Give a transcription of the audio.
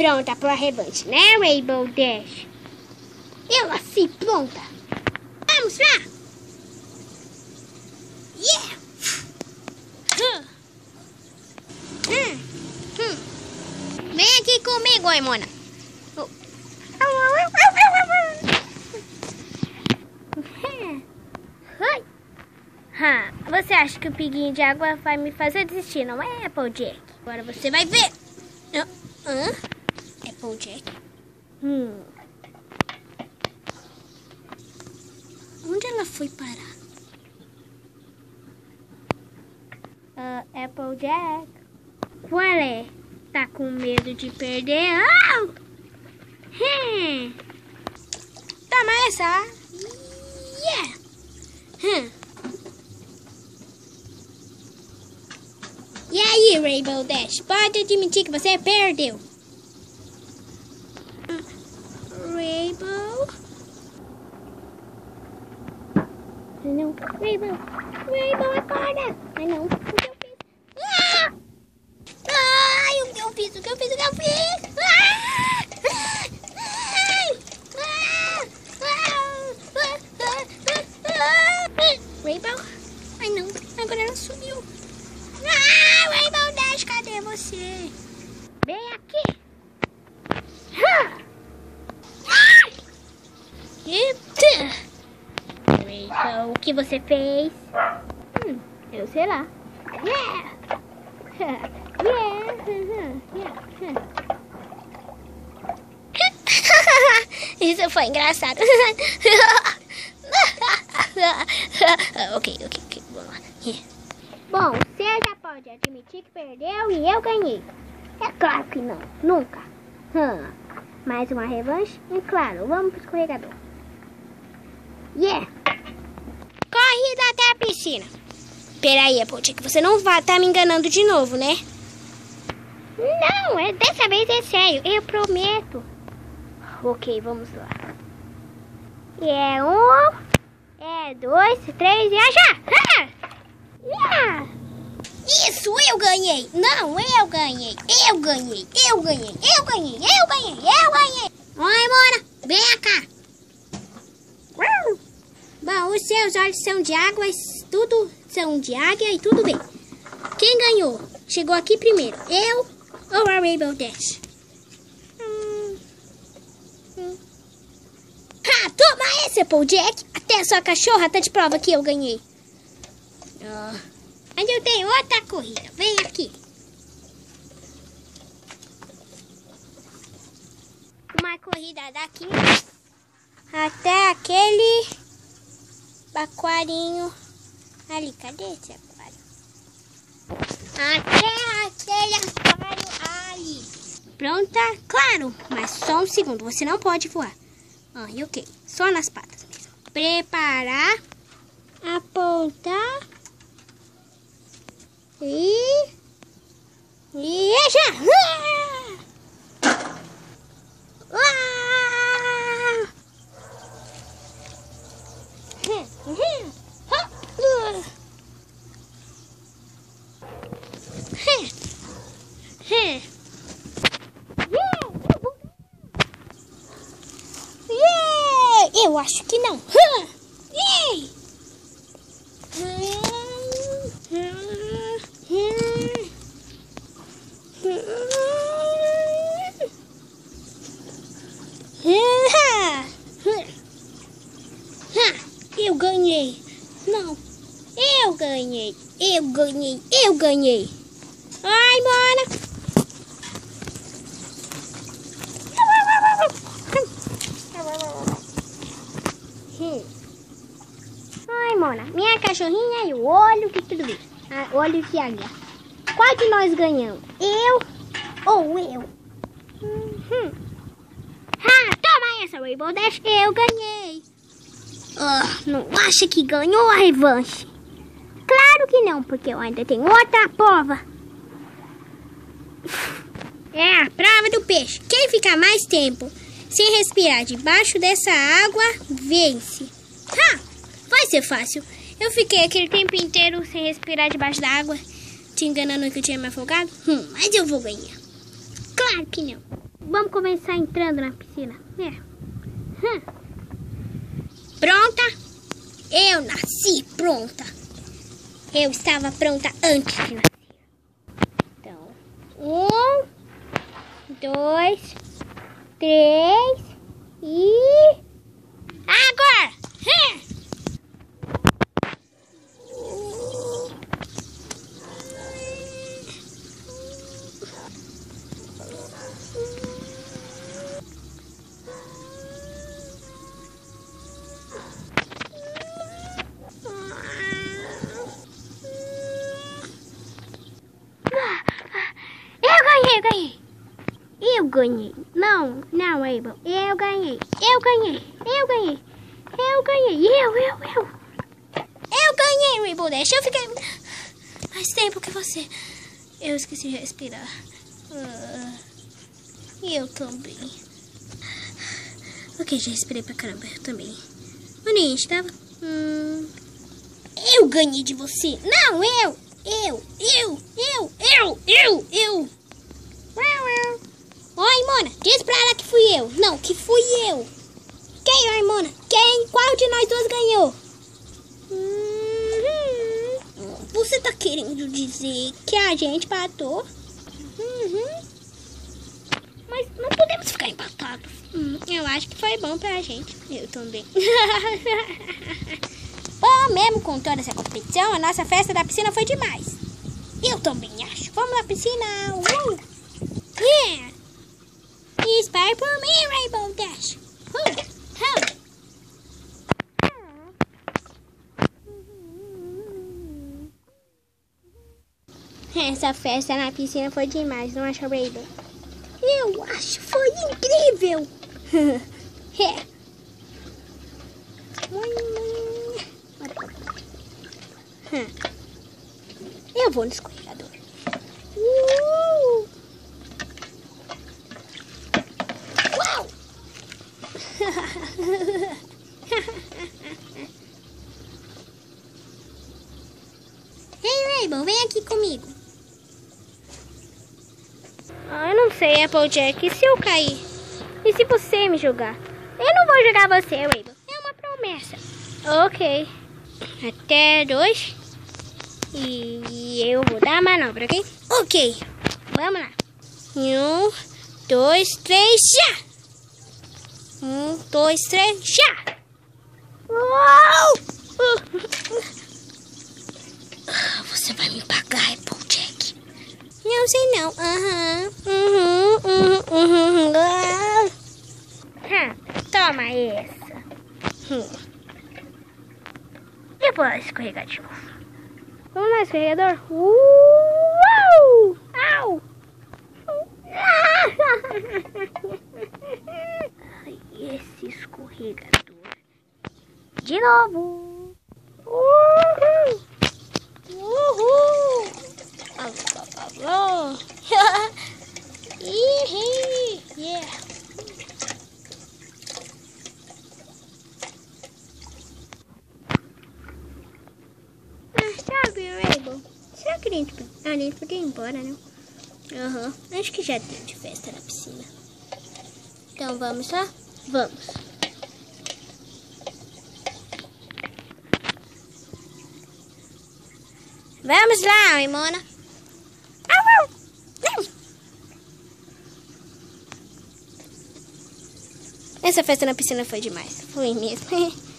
Pronta pra revanche, né, Rainbow Dash? Eu nasci pronta. Vamos lá. Yeah. Vem aqui comigo, oi, Mona. Você acha que o piguinho de água vai me fazer desistir, não é, Applejack? Agora você vai ver. Applejack? Onde ela foi parar? Applejack? Qual é? Tá com medo de perder? Toma essa! Yeah! E aí, Rainbow Dash? Pode admitir que você perdeu. Rainbow? Não, Rainbow. Rainbow, acorda. Ai, não. O que eu fiz? Ai, o que eu fiz? Rainbow? Ai, não. Agora ela sumiu. Rainbow Dash, cadê você? Vem aqui. Rainbow, o que você fez? Eu sei lá. Isso foi engraçado. Ok. Vamos lá. Bom, você já pode admitir que perdeu e eu ganhei. É claro que não, nunca. Mais uma revanche? E claro, vamos pro escorregador. Yeah! Corrida até a piscina. Peraí, Applejack, você não vai estar me enganando de novo, né? Não, dessa vez é sério, eu prometo. Ok, vamos lá. É 1, 2, 3 e já! Yeah! Isso, eu ganhei! Não, eu ganhei! Oi, Mona, vem cá! Bom, os seus olhos são de água, tudo são de águia e tudo bem. Quem ganhou? Chegou aqui primeiro, eu ou a Rainbow Dash? Toma esse, Applejack! Até a sua cachorra tá de prova que eu ganhei. Mas eu tenho outra corrida. Vem aqui. Uma corrida daqui até aquele aquarinho ali. Cadê esse aquário? Até aquele aquário ali. Pronta? Claro, mas só um segundo. Você não pode voar. E ok. Só nas patas mesmo. Preparar. Apontar. E já! Eu acho que não. Eu ganhei. Não. Eu ganhei. Ai, Mona. Ai, Mona. Minha cachorrinha e o olho de tudo isso. Olho de águia. Qual de nós ganhamos? Eu ou eu? Toma essa, Rainbow Dash. Eu ganhei. Não acha que ganhou a revanche? Claro que não, porque eu ainda tenho outra prova. É a prova do peixe. Quem ficar mais tempo sem respirar debaixo dessa água, vence. Vai ser fácil. Eu fiquei aquele tempo inteiro sem respirar debaixo da água, te enganando que eu tinha me afogado. Mas eu vou ganhar. Claro. Claro que não. Vamos começar entrando na piscina. Pronta? Eu nasci pronta. Eu estava pronta antes de nascer. Então, 1, 2, 3 e... Agora! Eu ganhei. Não, Abel. Eu ganhei. Eu ganhei, Rainbow Dash. Eu fiquei mais tempo que você. Eu esqueci de respirar. E eu também. Ok, já respirei pra caramba. Eu também. Onde a gente tava? Eu ganhei de você. Não, eu. Oi, Mona, diz pra ela que fui eu. Não, que fui eu. Quem, oi, Mona? Quem? Qual de nós duas ganhou? Você tá querendo dizer que a gente empatou? Mas não podemos ficar empatados. Eu acho que foi bom pra gente. Eu também. Bom, mesmo com toda essa competição, a nossa festa da piscina foi demais. Eu também acho. Vamos na piscina. Yeah. Espere por mim, Rainbow Dash. Essa festa na piscina foi demais, não acha, Rainbow? Eu acho, foi incrível. Eu vou no escorregador. Uau! Hey, Rainbow, vem aqui comigo. Eu não sei, Applejack. E se eu cair? E se você me jogar? Eu não vou jogar você, Rainbow. É uma promessa. Ok. Até 2. E eu vou dar a manobra, ok? Ok. Vamos lá. 1, 2, 3, já! 1, 2, 3, já! Uau! Você vai me pagar, Applejack? Não sei não. Toma essa. Eu vou escorregar de novo. Vamos lá, escorregador. Au! Ai, esse escorregador. De novo. Yeah. Sabe, Rainbow? Será que a gente podia ir embora, né? Acho que já deu de festa na piscina. Então vamos lá? Vamos. Vamos lá, Raimona. Essa festa na piscina foi demais. Foi mesmo.